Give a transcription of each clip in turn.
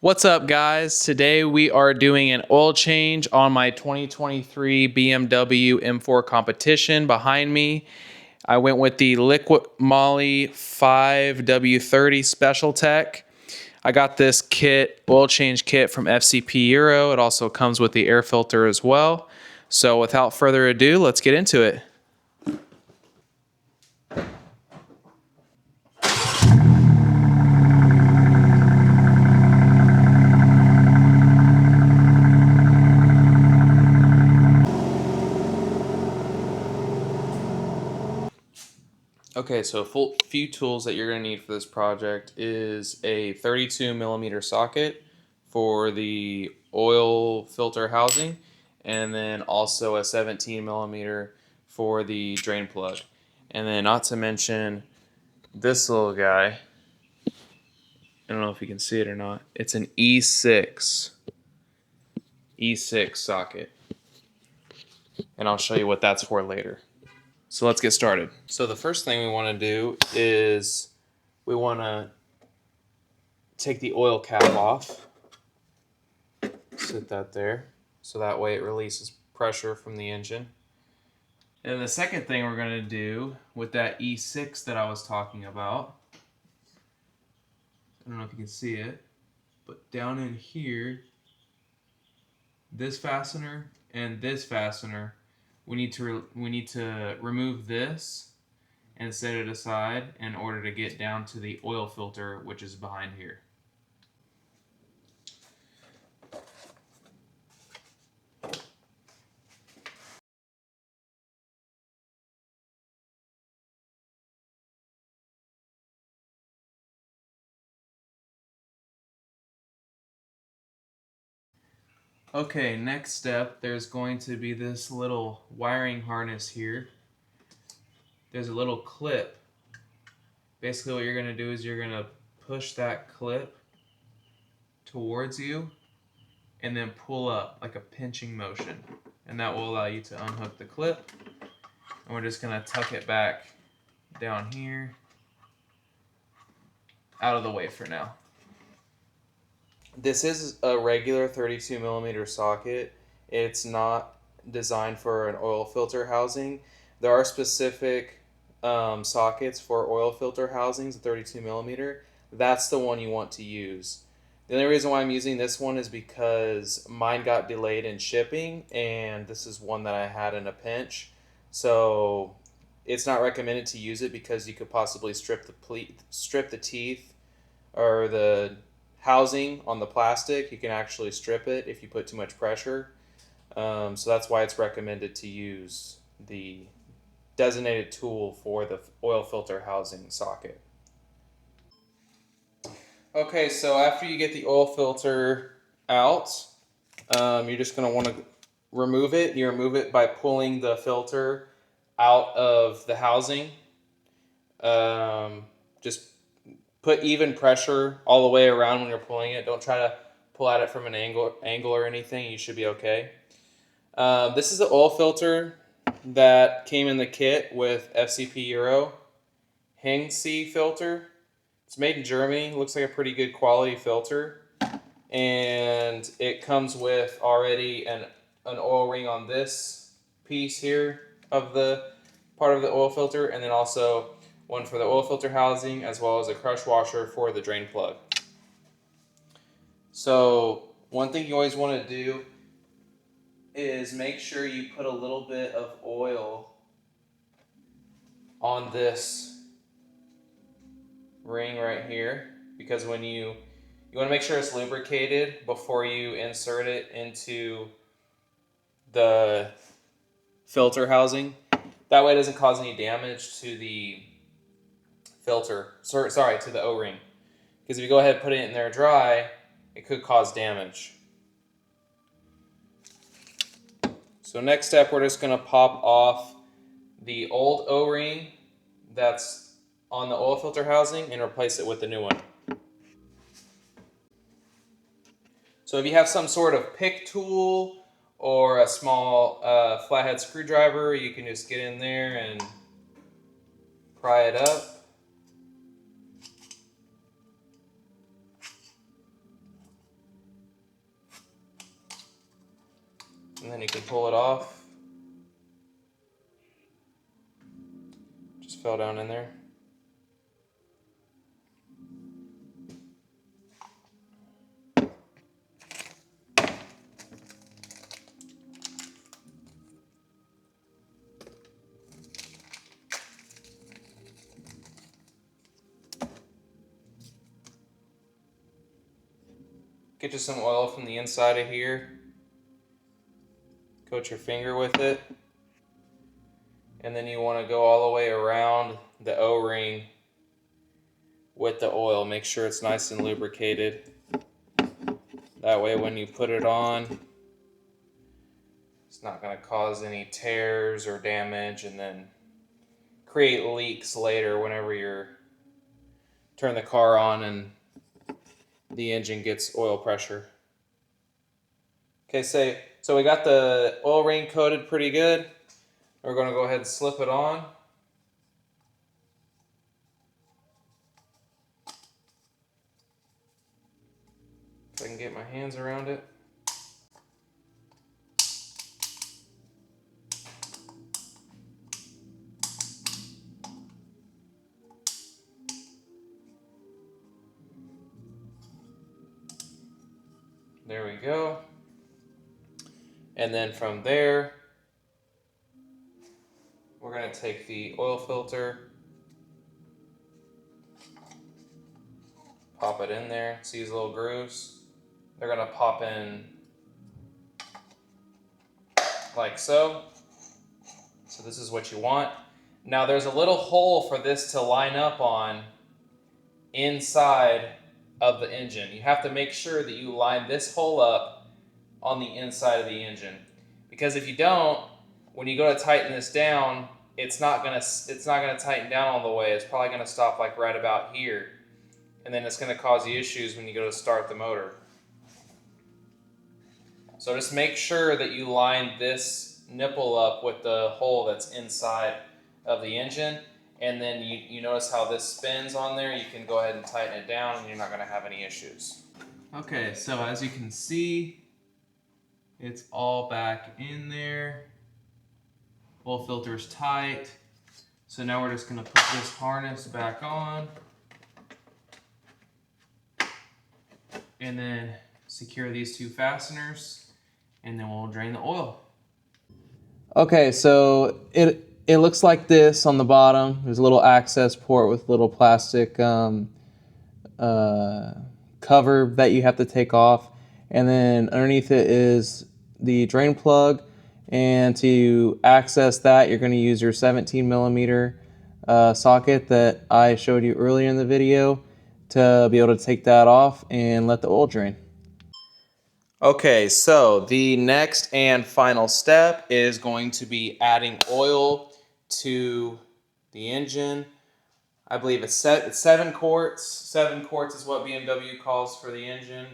What's up, guys? Today we are doing an oil change on my 2023 BMW M4 competition behind me. I went with the Liquid Moly 5W30 Special Tech. I got this kit, oil change kit from FCP Euro. It also comes with the air filter as well. So without further ado, let's get into it. Okay, so a few tools that you're going to need for this project is a 32 millimeter socket for the oil filter housing, and then also a 17 millimeter for the drain plug. And then not to mention this little guy. I don't know if you can see it or not. It's an E6 socket. And I'll show you what that's for later. So let's get started. So the first thing we want to do is we want to take the oil cap off, sit that there, so that way it releases pressure from the engine. And the second thing we're going to do with that E6 that I was talking about, I don't know if you can see it, but down in here, this fastener and this fastener, we need to remove this and set it aside in order to get down to the oil filter, which is behind here. Okay, next step, there's going to be this little wiring harness here. There's a little clip. Basically what you're going to do is you're going to push that clip towards you and then pull up like a pinching motion. And that will allow you to unhook the clip. And we're just going to tuck it back down here, out of the way for now. This is a regular 32 millimeter socket. It's not designed for an oil filter housing. There are specific sockets for oil filter housings, 32 millimeter. That's the one you want to use. The only reason why I'm using this one is because mine got delayed in shipping, and this is one that I had in a pinch. So it's not recommended to use it because you could possibly strip the teeth or the housing on the plastic. You can actually strip it if you put too much pressure. So that's why it's recommended to use the designated tool for the oil filter housing socket. Okay, so after you get the oil filter out, you're just going to want to remove it. You remove it by pulling the filter out of the housing. Just put even pressure all the way around when you're pulling it. Don't try to pull at it from an angle or anything. You should be okay. This is the oil filter that came in the kit with FCP Euro. Hengsi filter. It's made in Germany. Looks like a pretty good quality filter. And it comes with already an oil ring on this piece here of the part of the oil filter, and then also one for the oil filter housing, as well as a crush washer for the drain plug. So one thing you always want to do is make sure you put a little bit of oil on this ring right here, because when you want to make sure it's lubricated before you insert it into the filter housing. That way it doesn't cause any damage to the filter, sorry, to the O-ring. Because if you go ahead and put it in there dry, it could cause damage. So next step, we're just going to pop off the old O-ring that's on the oil filter housing and replace it with the new one. So if you have some sort of pick tool or a small flathead screwdriver, you can just get in there and pry it up. then you can pull it off. Just fell down in there. Get you some oil from the inside of here. Coat your finger with it. And then you want to go all the way around the O-ring with the oil. Make sure it's nice and lubricated. That way when you put it on, it's not going to cause any tears or damage and then create leaks later whenever you're turn the car on and the engine gets oil pressure. Okay, so we got the oil ring coated pretty good. We're going to go ahead and slip it on. If I can get my hands around it. There we go. And then from there, we're going to take the oil filter, pop it in there. See these little grooves? They're going to pop in like so. So this is what you want. Now there's a little hole for this to line up on inside of the engine. You have to make sure that you line this hole up on the inside of the engine, because if you don't, when you go to tighten this down, it's not gonna tighten down all the way. It's probably gonna stop like right about here, and then it's gonna cause you issues when you go to start the motor. So just make sure that you line this nipple up with the hole that's inside of the engine, and then you notice how this spins on there. You can go ahead and tighten it down and you're not gonna have any issues. Okay, so as you can see, it's all back in there. Oil filter's tight. So now we're just gonna put this harness back on and then secure these two fasteners, and then we'll drain the oil. Okay, so it looks like this on the bottom. There's a little access port with a little plastic cover that you have to take off. And then underneath it is the drain plug. And to access that, you're going to use your 17 millimeter socket that I showed you earlier in the video to be able to take that off and let the oil drain. Okay, so the next and final step is going to be adding oil to the engine. I believe it's 7 quarts. 7 quarts is what BMW calls for the engine.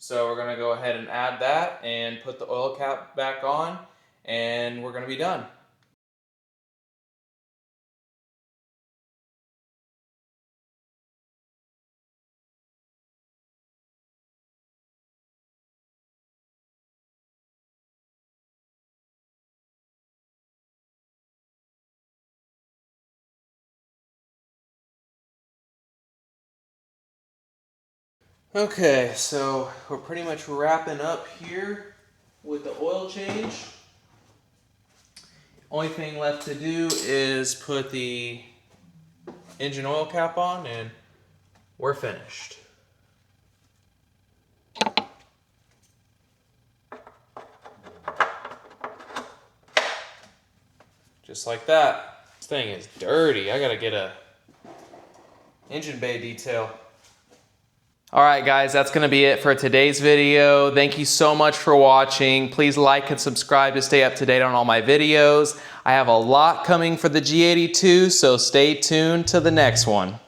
So we're going to go ahead and add that and put the oil cap back on, and we're going to be done. Okay, so we're pretty much wrapping up here with the oil change. Only thing left to do is put the engine oil cap on and we're finished. Just like that. This thing is dirty. I gotta get a engine bay detail. Alright guys, that's going to be it for today's video. Thank you so much for watching. Please like and subscribe to stay up to date on all my videos. I have a lot coming for the G82, so stay tuned to the next one.